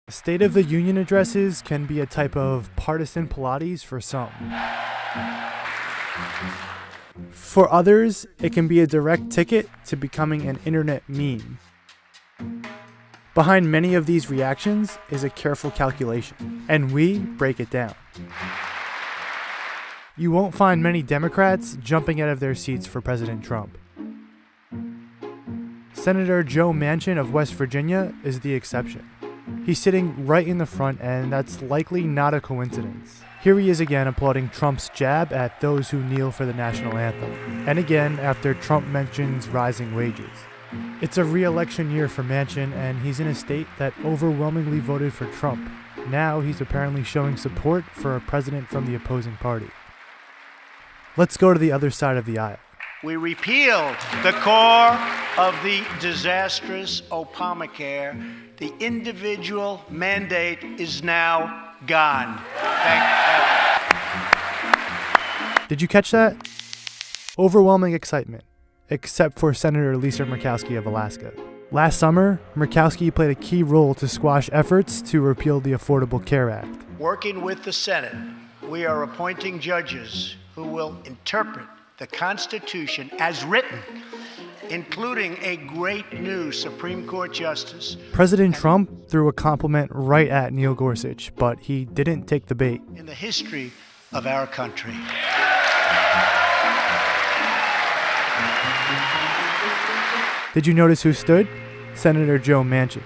State of the Union addresses can be a type of partisan Pilates for some. For others, it can be a direct ticket to becoming an internet meme. Behind many of these reactions is a careful calculation, and we break it down. You won't find many Democrats jumping out of their seats for President Trump. Senator Joe Manchin of West Virginia is the exception. He's sitting right in the front, and that's likely not a coincidence. Here he is again applauding Trump's jab at those who kneel for the national anthem, and again after Trump mentions rising wages. It's a re-election year for Manchin, and he's in a state that overwhelmingly voted for Trump. Now he's apparently showing support for a president from the opposing party. Let's go to the other side of the aisle. We repealed the core of the disastrous Obamacare. The individual mandate is now gone. Thank heaven. Did you catch that? Overwhelming excitement, except for Senator Lisa Murkowski of Alaska. Last summer, Murkowski played a key role to squash efforts to repeal the Affordable Care Act. Working with the Senate, we are appointing judges who will interpret the Constitution as written, including a great new Supreme Court justice. President Trump threw a compliment right at Neil Gorsuch, but he didn't take the bait. In the history of our country. Did you notice who stood? Senator Joe Manchin.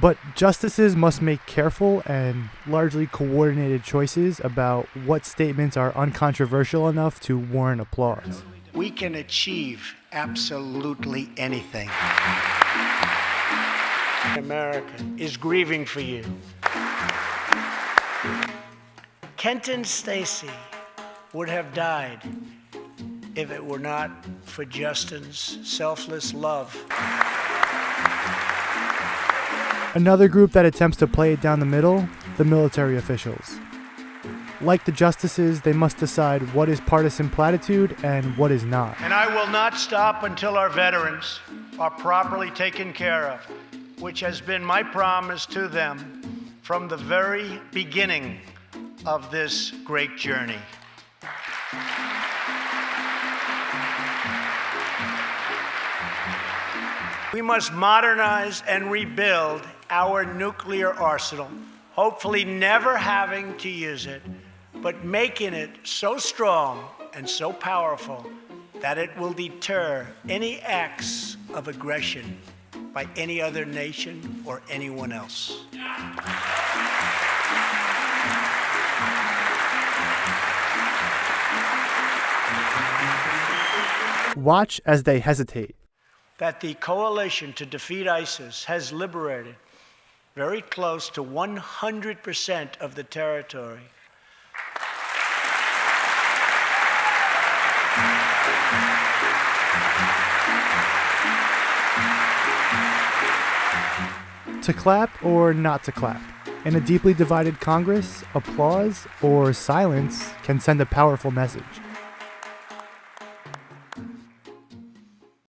But justices must make careful and largely coordinated choices about what statements are uncontroversial enough to warrant applause. We can achieve absolutely anything. America is grieving for you. Kenton Stacy would have died if it were not for Justin's selfless love. Another group that attempts to play it down the middle, the military officials. Like the justices, they must decide what is partisan platitude and what is not. And I will not stop until our veterans are properly taken care of, which has been my promise to them from the very beginning of this great journey. We must modernize and rebuild our nuclear arsenal, hopefully never having to use it, but making it so strong and so powerful that it will deter any acts of aggression by any other nation or anyone else. Watch as they hesitate. That the coalition to defeat ISIS has liberated very close to 100% of the territory. To clap or not to clap? In a deeply divided Congress, applause or silence can send a powerful message.